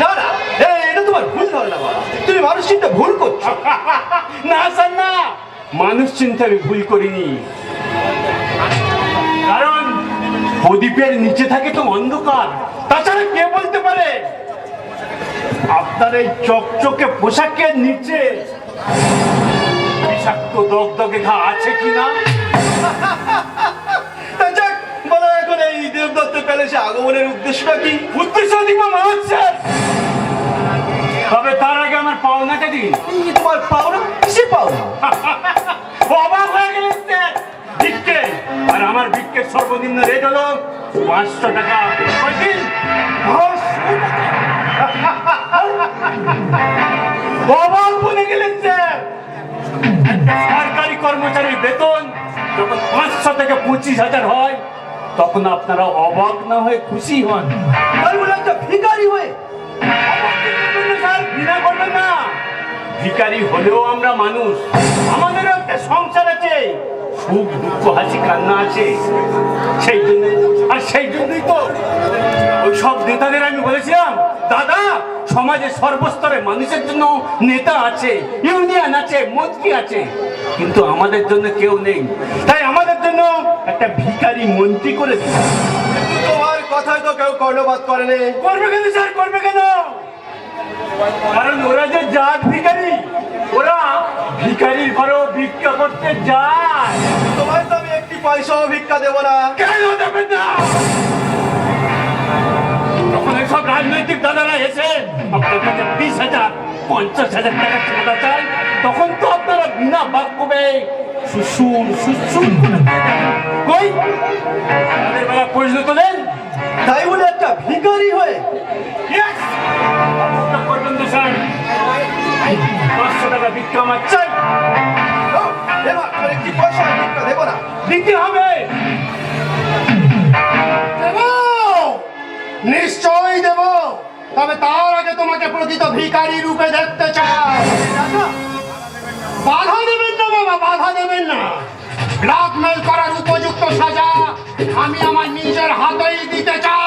না না, এটা তোমার ভুল ধারণা বাবা। তুমি মানুষ চিন্তা ভুল করছো। না স্যার না, মানুষ চিন্তা আমি ভুল করিনি। কারণ প্রদীপের নিচে থাকে তো অন্ধকার। তাছাড়া কে বলতে পারে আপনার এই চকচকে পোশাকের নিচে বিষাক্ত দগদগে ঘা আছে কিনা? যাক বলো, এখন এই দেবদত্ত প্যালেসে আগমনের উদ্দেশ্যটা কি? উদ্দেশ্য দিব হচ্ছে, তবে তার আগে আমার পাওনাটা দিন। তোমার পাওনা? কিসে পাওনা? অবাক হয়ে গেলেন স্যার। ভিক্ষে, আর আমার ভিক্ষের সর্বনিম্ন রেট হলো 500 টাকা। কয়দিন? অবাক বলে গেলেন স্যার। একটা সরকারি কর্মচারীর বেতন যখন 500 থেকে 25,000 হয়, তখন আপনারা অবাক না হয়ে খুশি হন। তাই বলে একটা ভিখারি হয়ে স্যার ঘৃণা করবেন না। ভিখারি হলেও আমরা মানুষ, আমাদেরও একটা সংসার আছে, সুখ দুঃখ হাসি কান্না আছে। সেই জন্যই তো ওই সব নেতাদের আমি বলেছিলাম, দাদা সমাজের সর্বস্তরে মানুষের জন্য নেতা আছে, ইউনিয়ন আছে, মন্ত্রী আছে, কিন্তু আমাদের জন্য কেউ নেই। তাই আমাদের জন্য একটা ভিখারি মন্ত্রী করে দিন। তোমার কথায় তো কেউ কর্ণপাত করেনি। করবে কেন স্যার, করবে কেন? কারণ ওরা যে জাত ভিখারি, ওরা ভিখারির ঘরেও ভিক্ষা করতে যায়। তোমার তো আমি একটি পয়সাও ভিক্ষা দেবো না। কেন দেবেন না? তখন এইসব রাজনৈতিক দাদারা এসে আপনার কাছে 20,000, 50,000 টাকা চাঁদা চায়, তখন তো আপনারা বিনা বাক্যবে সুসুর সুসুর করে কই তাদের বেলা প্রশ্ন তোলেন। তাই বলে একটা ভিখারি হয়ে? Yes! করবেন তো স্যার, 500 টাকা ভিক্ষা আমার চাই। এবার একটি পয়সা ভিক্ষা দেবো না। দিতে হবে। দেব, নিশ্চয়ই দেব, তবে তার আগে তোমাকে প্রকৃত ভিখারি রূপে দেখতে চাই। বাধা দেবেন না বাবা, বাধা দেবেন না। ব্ল্যাকমেল করার উপযুক্ত সাজা আমি আমার নিজের হাতেই দিতে চাই।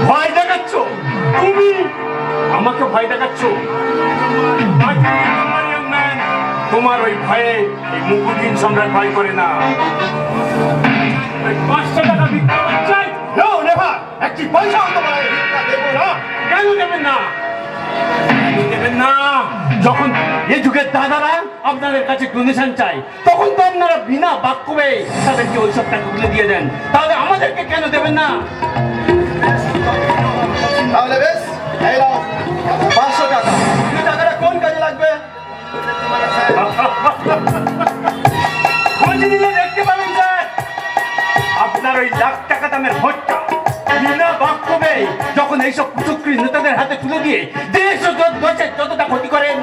ভয় দেখাচ্ছ তুমি? আমাকে ভয় দেখাচ্ছ? তোমার ওই ভয়ে এই মুকুটহীন সম্রাট ভয় করে না। 500 টাকা ভিক্ষা চাই। No, never! একটি পয়সাও তোমার ভিক্ষা দেবো না। কেন দেবেন না? দেবেন না? যখন এই যুগের দাদারা আপনাদের কাছে ডোনেশন চাই, তখন তো আপনারা বিনা বাক্যবে তাদেরকে ওইসব টাকা তুলে দিয়ে দেন। তাহলে আমাদেরকে কেন দেবেন না? তাহলে বেশ, এই নাও 500 টাকা। এই টাকাটা কোন কাজে লাগবে? খোঁজ নিলে দেখতে পাবেন স্যার, আপনার ওই লাখ টাকা দামের ভোটটা বিনা বাক্যবে যখন এইসব কুচক্রী নেতাদের হাতে তুলে দিয়ে দেশ ও দেশের যতটা ক্ষতি করেন,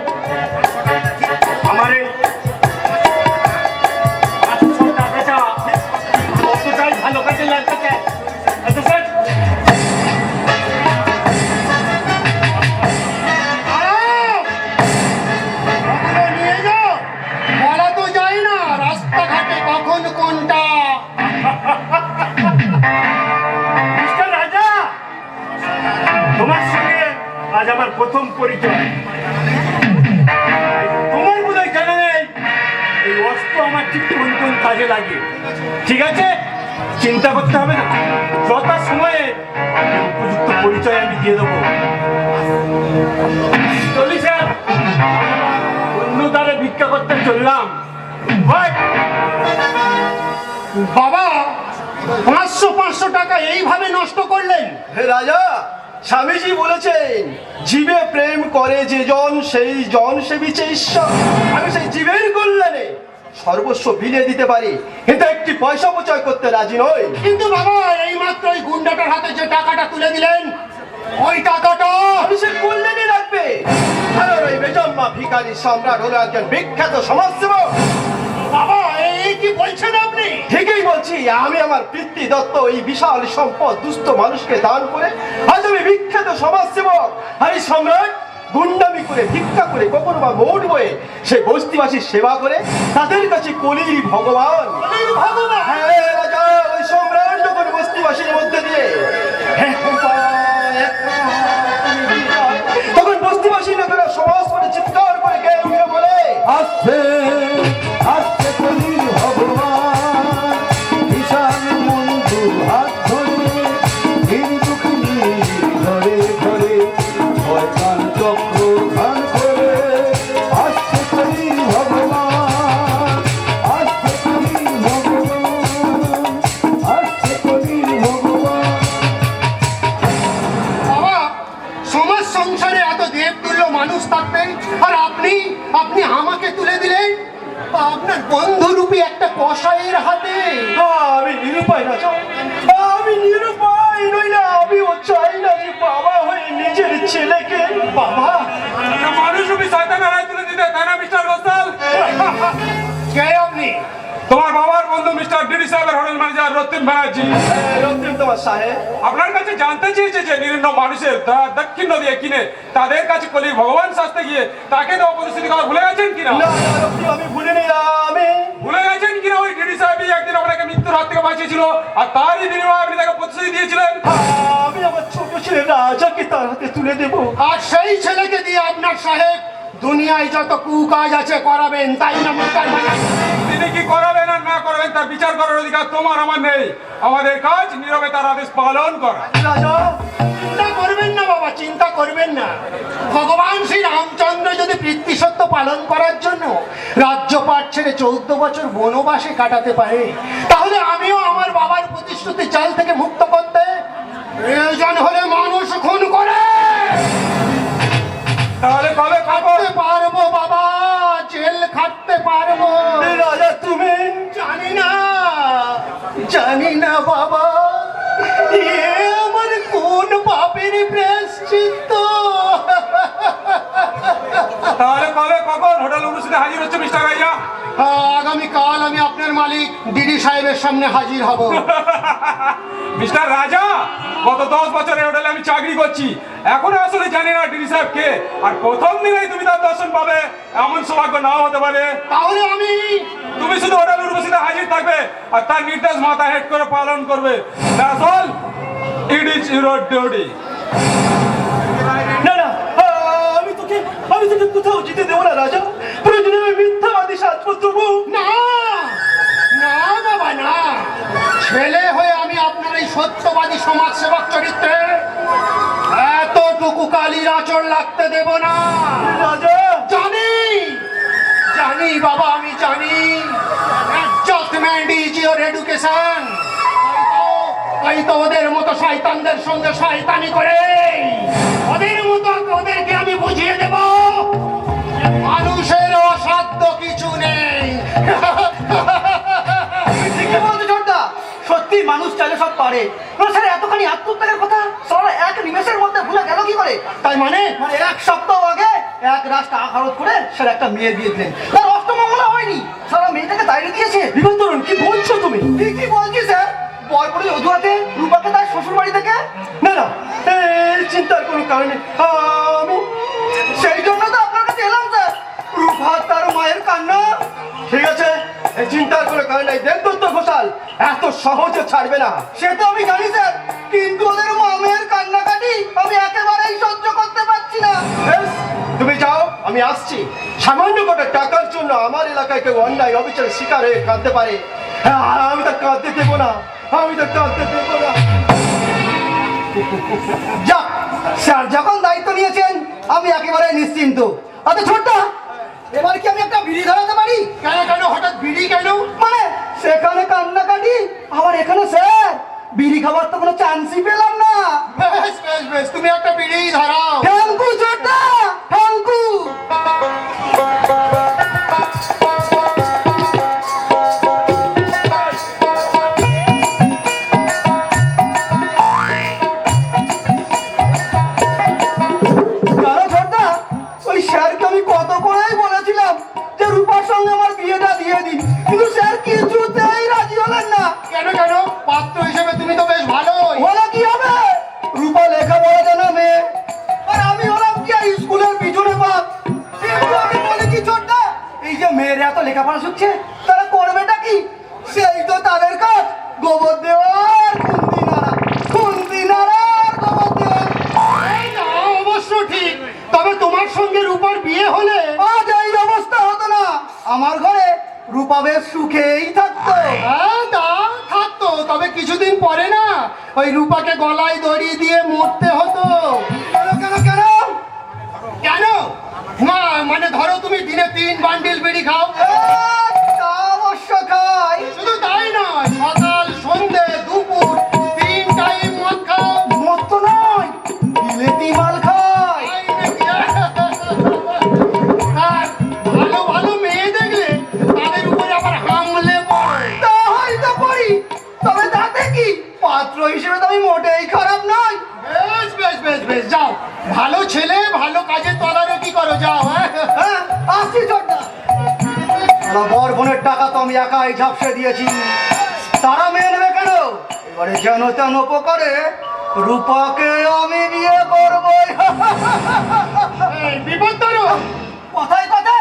আমার এই 500 টাকাটা কতটাই ভালো কাজে লাগতেছে। আচ্ছা স্যার, নিয়ে যাও, বলা তো যায় না রাস্তাঘাটে কখন কোনটা। মিস্টার রাজা, তোমার সঙ্গে আজ আমার প্রথম পরিচয়। তোমার বোধহয় জানা নেই এই অস্ত্র আমার ঠিক কোন কোন কাজে লাগে। ঠিক আছে, চিন্তা করতে হবে না, যথা সময়ে উপযুক্ত পরিচয় আমি দিয়ে দেবো। চলি স্যার, অন্য দ্বারে ভিক্ষা করতে চললাম। বাবা, 500 টাকা এইভাবে নষ্ট করলেন? হে রাজা, স্বামীজি বলেছেন, জীবে প্রেম করে যে জন সেই জন সেবিছে ঈশ্বর। আমি সেই জীবের কল্যাণে সর্বস্ব বিলিয়ে দিতে পারি, কিন্তু একটি পয়সা অপচয় করতে রাজি নই। কিন্তু বাবা, এই মাত্র ওই গুন্ডাটার হাতে যে টাকাটা তুলে দিলেন, ওই টাকাটা মানুষের কল্যাণে রাখবে। কারণ ওই বেজম্মা ভিখারি সম্রাট হলো একজন বিখ্যাত সমাজসেবক। বাবা, এই কি বলছেন আপনি? ঠিকই বলছি, আমি আমার পিতৃ দত্ত এই বিশাল সম্পদ দুস্থ মানুষকে দান করে আজ আমি বিখ্যাত সমাজসেবক। আর এই সম্রাট গুন্ডামি করে, ভিক্ষা করে, কখনো বা মৌট বয়ে সে বস্তিবাসীর সেবা করে তাদের কাছে কলির ভগবান। হ্যাঁ রাজা, ওই সম্রাট যখন বস্তিবাসীর মধ্যে দিয়ে তখন বস্তিবাসী লোকেরা সমাজ করে চিৎকার করে গেয়ে উঠে বলে, আসছে আসছে কলির ভগবান, ঈশান বন্ধু হাত ধরে ধীর দুঃখী ধরে ধরে শয়তান চক্র গান করে। আসছে কলির ভগবান, আসছে কলির ভগবান, আসছে কলির ভগবান। বাবা, সমাজ সংসারে এত দেবতুল্য মানুষ থাকবেন আর আপনি আপনি আমাকে তুলে দিলেন আপনার বন্ধুরূপী একটা কসাইয়ের হাতে। আমি নিরুপায় রাজা, আমি নিরুপায় নইলে আমিও চাই না যে বাবা হয়ে নিজের ছেলেকে বাবা। মানুষ রূপী শয়তানের হাতে তুলে দিতে, তাই না মিস্টার গোসাল? কে আপনি? তোমার বাবার বন্ধু মিস্টার ডিডি সাহেবের হোটেল ম্যানেজার রক্তিম ব্যানার্জি। রক্তিম তোমার সাহেব, আপনার কাছে জানতে চেয়েছে যে নিরীহ মানুষের দক্ষিণ নদী কিনে তাদের কাছে কলির ভগবান সাজতে গিয়ে তাকে দেওয়া প্রতিশ্রুতি কথা ভুলে গেছেন কিনা? না না রক্তিম, আমি ভুলিনি। আমি ভুলে গেছেন কিনা ওই ডিডি সাহেবই একদিন আপনাকে মৃত্যুর হাত থেকে বাঁচিয়েছিল আর তারই বিনিময়ে আপনি তাকে প্রতিশ্রুতি দিয়েছিলেন? আমি আমার ছোট ছেলে রাজাকে তার হাতে তুলে দেব। আর সেই ছেলেকে দিয়ে আপনার সাহেব দুনিয়ায় যত কুকাজ আছে করাবেন, তাই না মোস্তার ভাই? তিনি কি করাবেন আর না করাবেন তার বিচার করার অধিকার তোমার আমার নেই। আমাদের কাজ নীরবে তার আদেশ পালন করা। রাজা, চিন্তা করবেন না বাবা, চিন্তা করবেন না। ভগবান শ্রী রামচন্দ্র যদি পিতৃসত্য পালন করার জন্য রাজ্যপাট ছেড়ে 14 বছর বনবাসে কাটাতে পারে, তাহলে আমিও আমার বাবার প্রতিশ্রুতি জাল থেকে মুক্ত করতে প্রয়োজন হলে মানুষ খুন করে তাহলে কবে খাবো? খাটতে পারবো বাবা, জেল খাটতে পারবো। রাজা তুমি জানি না বাবা, এ আমার কোন পাপের প্রায়শ্চিত্ত। তাহলে কবে কখন হোটেল অনুষ্ঠানে হাজির হচ্ছে মিস্টার রাইয়া? আগামীকাল আমি আপনার মালিক ডিডি সাহেবের সামনে হাজির হব। মিস্টার রাজা, গত 10 বছর এই হোটেলে আমি চাকরি করছি, এখনো আসলে জানি না ডিডি সাহেব কে। আর প্রথম দিনেই তুমি তার দর্শন পাবে এমন সৌভাগ্য নাও হতে পারে। তাহলে তুমি শুধু হোটেল উর্বশীতে হাজির থাকবে আর তার নির্দেশ মাথা হেড করে পালন করবে। That's all. It is your duty. না না, আমি তোকে কোথাও যেতে দেবো না রাজা। প্রয়োজনে আমি মিথ্যাবাদী সাজবো তবু। না না বাবা না, ছেলে হয়ে আমি আপনার এই সত্যবাদী সমাজ সেবক চরিত্রে এতটুকু কালির আঁচড় লাগতে দেব না। রাজা, জানি বাবা, আমি জানি। Adjustment is your education. তাই তো ওদের মতো শয়তানদের সঙ্গে শয়তানি করে ওদেরকে আমি বুঝিয়ে দেব মানুষের অসাধ্য কিছু নেই। ঠিকই বলছো ছোটদা, সত্যি মানুষ চাইলে সব পারে। স্যার এতখানি আত্মত্যাগের কথা সারা এক নিমেষের মধ্যে ভুলে গেল কি করে? তাই মানে এক সপ্তাহ আগে এক রাশ টাকা খরচ করে স্যার একটা মেয়ে দিয়ে দিলেন। তার অষ্টমঙ্গলা হয়নি, সারা মেয়েটাকে তাড়িয়ে দিয়েছে। বিপন্তরণ কি বলছো তুমি? কি বলছি স্যার? বয় পড়ে অজুহাতে রূপাকে তার শ্বশুর বাড়ি থেকে। না না, এই চিন্তার কোনো কারণ নেই। আমি সেই জন্য তো আপনার কাছে এলাম স্যার। রূপা তার মায়ের কান্না। ঠিক আছে, এই চিন্তার কোনো কারণ নেই। দেবদত্ত ঘোষাল এত সহজে ছাড়বে না। সে তো আমি জানি স্যার, কিন্তু ওদের মামের কান্নাকাটি আমি একেবারেই সহ্য করতে পারছি না। তুমি যাও, আমি আসছি। সামান্য কটা টাকার জন্য আমার এলাকায় কেউ অন্যায় অবিচারের শিকার হয়ে কাঁদতে পারে, আমি তো কাঁদতে দেবো না। যাক, স্যার যখন দায়িত্ব নিয়েছেন আমি একেবারে নিশ্চিন্ত। আচ্ছা ছোট্টা, এবার কি আমি একটা বিড়ি ধরাতে পারি? কেন হঠাৎ বিড়ি কেন? মানে সেখানে কান্নাকাটি, আবার এখানে স্যার বিড়ি খাবার তো কোনো চান্সই পেলাম না। বেশ, তুমি একটা বিড়ি ধরাও। থ্যাংক ইউ ছোট্টা, থ্যাংক ইউ। পাত্র হিসেবে তুমি তো বেশ ভালোই। বলো কি হবে? রূপা লেখাপড়া জানা মেয়ে, রূপা বেশ সুখেই থাকতো। হ্যাঁ তা থাকতো, তবে কিছুদিন পরে না ওই রূপাকে গলায় দড়ি দিয়ে মরতে হতো। কেন কেন কেন? কেন না মানে ধরো তুমি দিনে 3 বান্ডিল বিড়ি খাও, তা অবশ্য খাই। শুধু তাই নয়, সকাল সন্ধে দুপুর 3 টাইম মদ খাও। মত তো নয়, বিলেতি মাল খাই। আর ভালো ভালো মেয়ে দেখলে তাদের উপরে আবার হামলে পড়ে। তা হয়তো করি, তবে তাতে কি, পাত্র হিসেবে তো আমি মোটেই খারাপ নই। বেশ বেশ বেশ বেশ যাও, ভালো ছেলে ভালো কাজে তদারকি করো, যাও। হ্যাঁ হ্যাঁ, আসছি ছোট্টা। বর বোনের টাকা তো আমি একাই ঝাপসে দিয়েছি, তারা মেনে নেবে কেন? এবারে যেন তেন উপকারে রূপাকে আমি বিয়ে করবো। এই বিপদ ধরো। কথায় কথায়